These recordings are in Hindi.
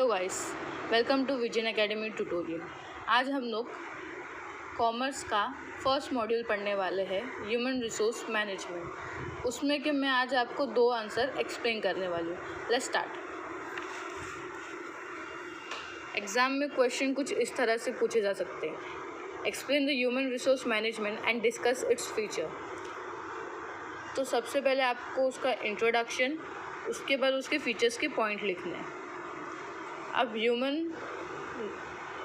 Hello guys, welcome to vision academy tutorial. आज हम लोग कॉमर्स का फर्स्ट मॉड्यूल पढ़ने वाले हैं, ह्यूमन रिसोर्स मैनेजमेंट। उसमें कि मैं आज आपको 2 आंसर एक्सप्लेन करने वाली हूँ। Let's start. एग्ज़ाम में क्वेश्चन कुछ इस तरह से पूछे जा सकते हैं। Explain the human resource management and discuss its feature. तो सबसे पहले आपको उसका इंट्रोडक्शन, उसके बाद उसके फीचर्स के पॉइंट लिखने हैं। अब ह्यूमन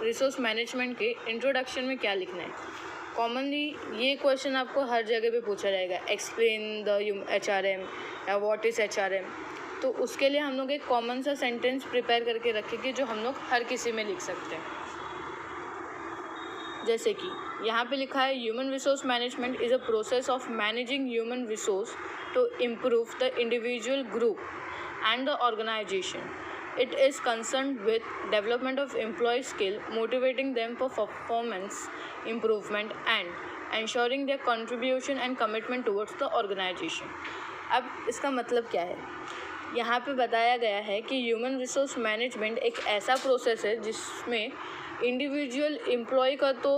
रिसोर्स मैनेजमेंट के इंट्रोडक्शन में क्या लिखना है? कॉमनली ये क्वेश्चन आपको हर जगह पे पूछा जाएगा, एक्सप्लेन द HRM या व्हाट इज़ HRM। तो उसके लिए हम लोग एक कॉमन सा सेंटेंस प्रिपेयर करके रखेंगे जो हम लोग हर किसी में लिख सकते हैं। जैसे कि यहाँ पे लिखा है, human resource management is a process of managing human resource to improve the individual group and the organisation. It is concerned with development of employee skill, motivating them for performance improvement and ensuring their contribution and commitment towards the organization. अब इसका मतलब क्या है? यहाँ पे बताया गया है कि ह्यूमन रिसोर्स मैनेजमेंट एक ऐसा प्रोसेस है जिसमें इंडिविजुअल एम्प्लॉय का तो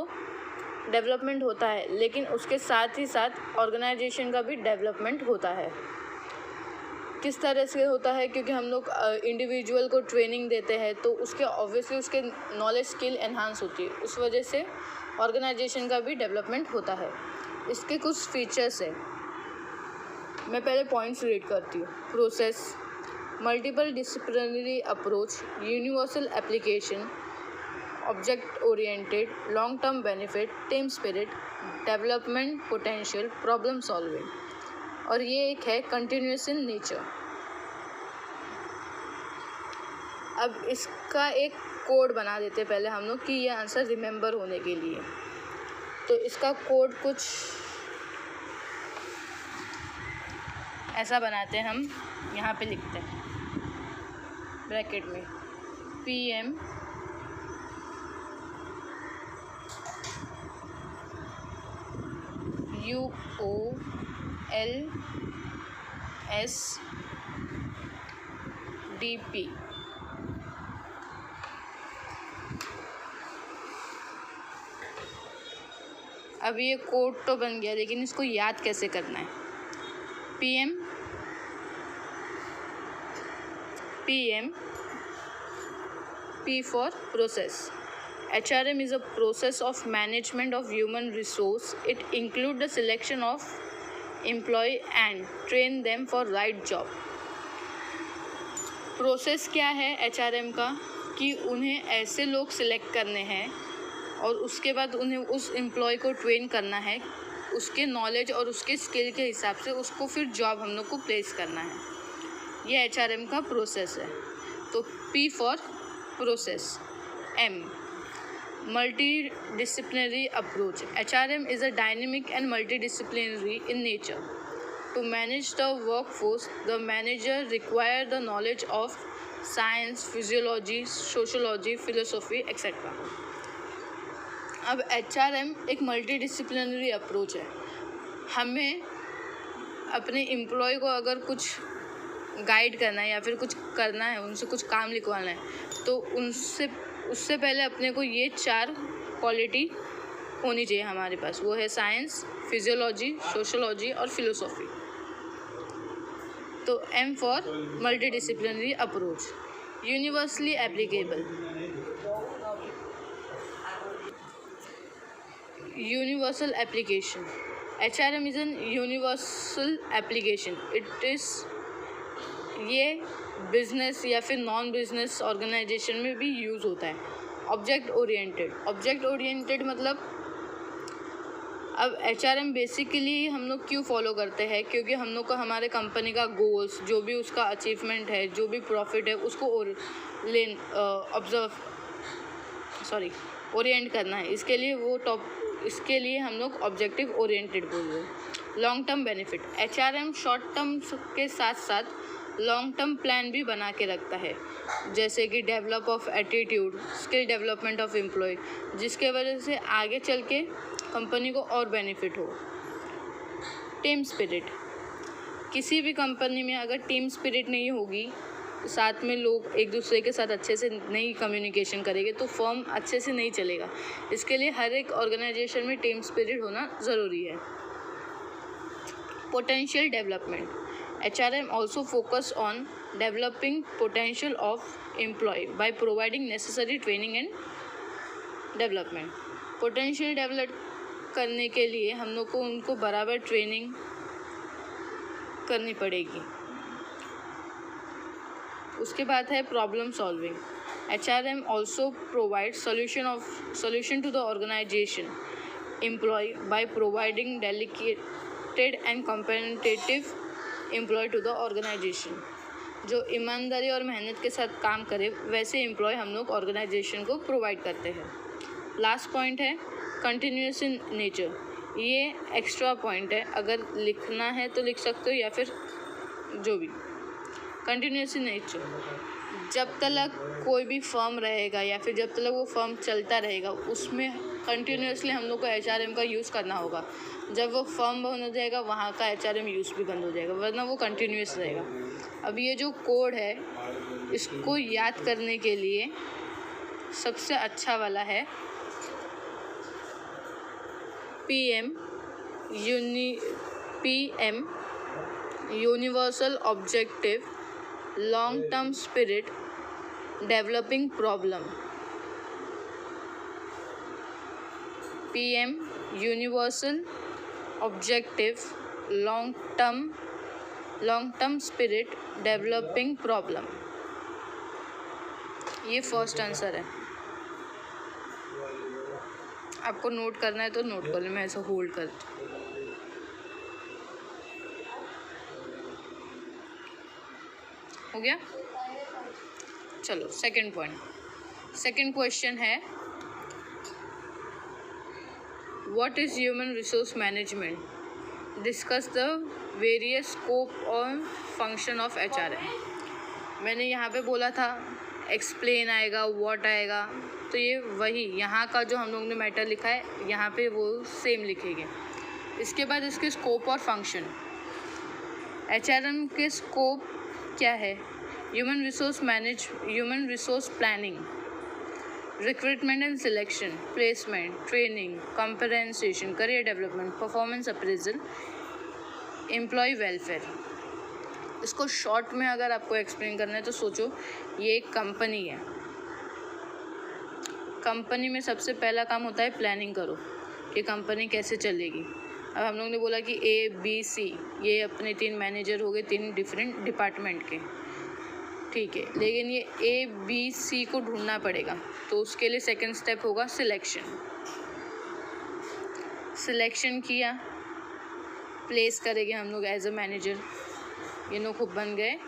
डेवलपमेंट होता है, लेकिन उसके साथ ही साथ ऑर्गेनाइजेशन का भी डेवलपमेंट होता है। किस तरह से होता है? क्योंकि हम लोग इंडिविजुअल को ट्रेनिंग देते हैं तो उसके ऑब्वियसली उसके नॉलेज स्किल एनहांस होती है, उस वजह से ऑर्गेनाइजेशन का भी डेवलपमेंट होता है। इसके कुछ फीचर्स है, मैं पहले पॉइंट्स रीड करती हूँ। Process, multiple disciplinary approach, universal application, object oriented, long term benefit, team spirit, development potential, problem solving, और ये एक है कंटिन्यूस इन नेचर। अब इसका एक कोड बना देते पहले हम लोग कि ये आंसर रिमेंबर होने के लिए। तो इसका कोड कुछ ऐसा बनाते हैं, हम यहाँ पे लिखते हैं ब्रैकेट में PM UOLSDP। अब ये कोड तो बन गया, लेकिन इसको याद कैसे करना है? PM P for process. HRM is a process of management of human resource. It includes the selection of employee and train them for right job. Process क्या है HRM का? कि उन्हें ऐसे लोग सिलेक्ट करने हैं और उसके बाद उन्हें उस एम्प्लॉय को ट्रेन करना है, उसके नॉलेज और उसके स्किल के हिसाब से उसको फिर जॉब हम लोग को प्लेस करना है। ये HRM का प्रोसेस है। तो P for process. M multidisciplinary approach. HRM is a dynamic and multidisciplinary in nature. To manage the workforce, the manager requires the knowledge of science, physiology, sociology, philosophy, etc. अब HRM एक मल्टीडिसिप्लिनरी अप्रोच है। हमें अपने एम्प्लॉय को अगर कुछ गाइड करना है या फिर कुछ करना है, उनसे कुछ काम लिखवाना है, तो उससे पहले अपने को ये 4 क्वालिटी होनी चाहिए हमारे पास। वो है साइंस, फिजियोलॉजी, सोशोलॉजी और फिलोसॉफी। तो M for multidisciplinary approach. Universally applicable, universal application. HRM is an universal application. It is, ये बिजनेस या फिर नॉन बिजनेस ऑर्गेनाइजेशन में भी यूज़ होता है। ऑब्जेक्ट ओरिएंटेड मतलब, अब HRM बेसिकली हम लोग क्यों फॉलो करते हैं? क्योंकि हम लोग को हमारे कंपनी का गोल्स, जो भी उसका अचीवमेंट है, जो भी प्रॉफिट है, उसको ओरिएंट करना है। इसके लिए हम लोग ऑब्जेक्टिव ओरिएंटेड बोल रहे हैं। Long term benefit, HRM short term के साथ साथ लॉन्ग टर्म प्लान भी बना के रखता है, जैसे कि develop of attitude, skill development of employ, जिसके वजह से आगे चल के कंपनी को और बेनिफिट हो। टीम स्पिरिट, किसी भी कंपनी में अगर टीम स्पिरिट नहीं होगी साथ में लोग एक दूसरे के साथ अच्छे से नहीं कम्युनिकेशन करेंगे तो फर्म अच्छे से नहीं चलेगा। इसके लिए हर एक ऑर्गेनाइजेशन में टीम स्पिरिट होना ज़रूरी है। Potential development, HRM also focus on developing potential of employee by providing necessary training and development। Potential develop करने के लिए हम लोग को उनको बराबर ट्रेनिंग करनी पड़ेगी। उसके बाद है problem solving. HRM also provide solution to the organization employee by providing dedicated and competitive employee to the organization। जो ईमानदारी और मेहनत के साथ काम करे वैसे एम्प्लॉय हम लोग ऑर्गेनाइजेशन को प्रोवाइड करते हैं। लास्ट पॉइंट है कंटिन्यूस इन नेचर। ये एक्स्ट्रा पॉइंट है, अगर लिखना है तो लिख सकते हो या फिर जो भी। कंटिन्यूस इन नेचर, जब तक कोई भी फर्म रहेगा या फिर जब तक वो फर्म चलता रहेगा उसमें कंटिन्यूसली हम लोग को HRM का यूज़ करना होगा। जब वो फर्म बंद हो जाएगा वहाँ का HRM यूज़ भी बंद हो जाएगा, वरना वो कंटिन्यूस रहेगा। अब ये जो कोड है इसको याद करने के लिए सबसे अच्छा वाला है PM universal objective long term spirit developing problem. PM universal objective long term spirit developing problem. ये फर्स्ट आंसर है। आपको नोट करना है तो नोट कर लो, मैं ऐसा होल्ड करती हूँ। हो गया? चलो सेकंड पॉइंट। सेकंड क्वेश्चन है what is human resource management, discuss the various scope और फंक्शन ऑफ HRM। मैंने यहाँ पे बोला था एक्सप्लेन आएगा, व्हाट आएगा, तो ये वही यहाँ का जो हम लोग ने मैटर लिखा है यहाँ पे वो सेम लिखेंगे। इसके बाद इसके स्कोप और फंक्शन। HRM के स्कोप क्या है? Human resource planning, recruitment and selection, placement, training, compensation, career development, performance appraisal, employ welfare. इसको शॉर्ट में अगर आपको एक्सप्लेन करना है तो सोचो ये एक कंपनी है। कंपनी में सबसे पहला काम होता है प्लानिंग करो कि कंपनी कैसे चलेगी। अब हम लोग ने बोला कि ABC ये अपने 3 मैनेजर हो गए 3 डिफरेंट डिपार्टमेंट के, ठीक है, लेकिन ये ABC को ढूंढना पड़ेगा। तो उसके लिए सेकंड स्टेप होगा सिलेक्शन किया, प्लेस करेंगे हम लोग एज अ मैनेजर। ये लोग खूब बन गए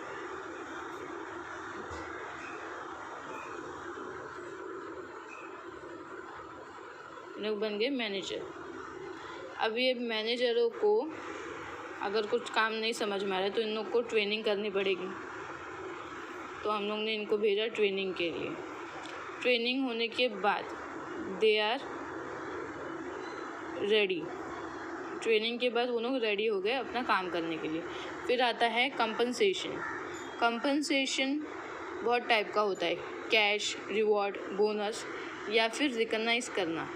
मैनेजर। अब ये मैनेजरों को अगर कुछ काम नहीं समझ में आ रहा है तो इन लोग को ट्रेनिंग करनी पड़ेगी। तो हम लोग ने इनको भेजा ट्रेनिंग के लिए। ट्रेनिंग होने के बाद दे आर रेडी। ट्रेनिंग के बाद वो लोग रेडी हो गए अपना काम करने के लिए। फिर आता है कंपनसेशन। कंपनसेशन बहुत टाइप का होता है, कैश, रिवॉर्ड, बोनस या फिर रिकॉग्नाइज करना।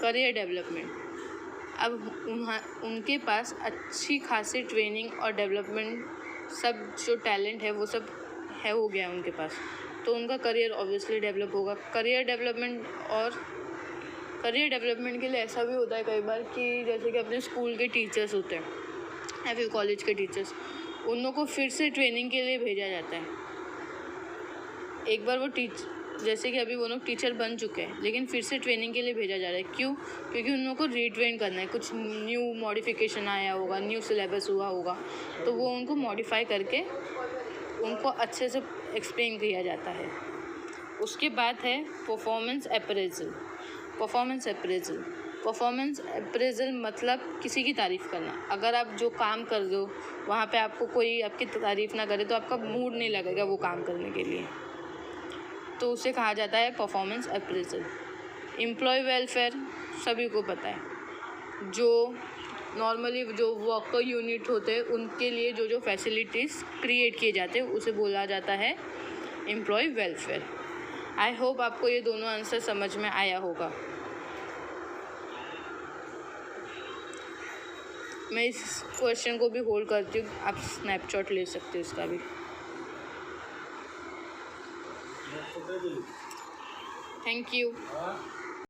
करियर डेवलपमेंट, अब उनके पास अच्छी खासी ट्रेनिंग और डेवलपमेंट सब जो टैलेंट है वो सब है हो गया उनके पास, तो उनका करियर ऑब्वियसली डेवलप होगा। करियर डेवलपमेंट के लिए ऐसा भी होता है कई बार कि जैसे कि अपने स्कूल के टीचर्स होते हैं या फिर कॉलेज के टीचर्स, उन लोगों को फिर से ट्रेनिंग के लिए भेजा जाता है। एक बार वो जैसे कि अभी वो लोग टीचर बन चुके हैं लेकिन फिर से ट्रेनिंग के लिए भेजा जा रहा है। क्यों? क्योंकि उन लोगों को रीट्रेन करना है। कुछ न्यू मॉडिफिकेशन आया होगा, न्यू सिलेबस हुआ होगा, तो वो उनको मॉडिफाई करके उनको अच्छे से एक्सप्लेन किया जाता है। उसके बाद है परफॉर्मेंस अप्रेजल मतलब किसी की तारीफ़ करना। अगर आप जो काम कर रहे हो वहाँ पे आपको कोई आपकी तारीफ़ ना करे तो आपका मूड नहीं लगेगा वो काम करने के लिए, तो उसे कहा जाता है परफॉर्मेंस अप्रेजल। एम्प्लॉय वेलफेयर सभी को पता है, जो नॉर्मली जो वर्कर यूनिट होते हैं उनके लिए जो जो फैसिलिटीज़ क्रिएट किए जाते हैं उसे बोला जाता है एम्प्लॉय वेलफेयर। आई होप आपको ये दोनों आंसर समझ में आया होगा। मैं इस क्वेश्चन को भी होल्ड करती हूँ, आप स्नैपशॉट ले सकते हो इसका भी। Thank you.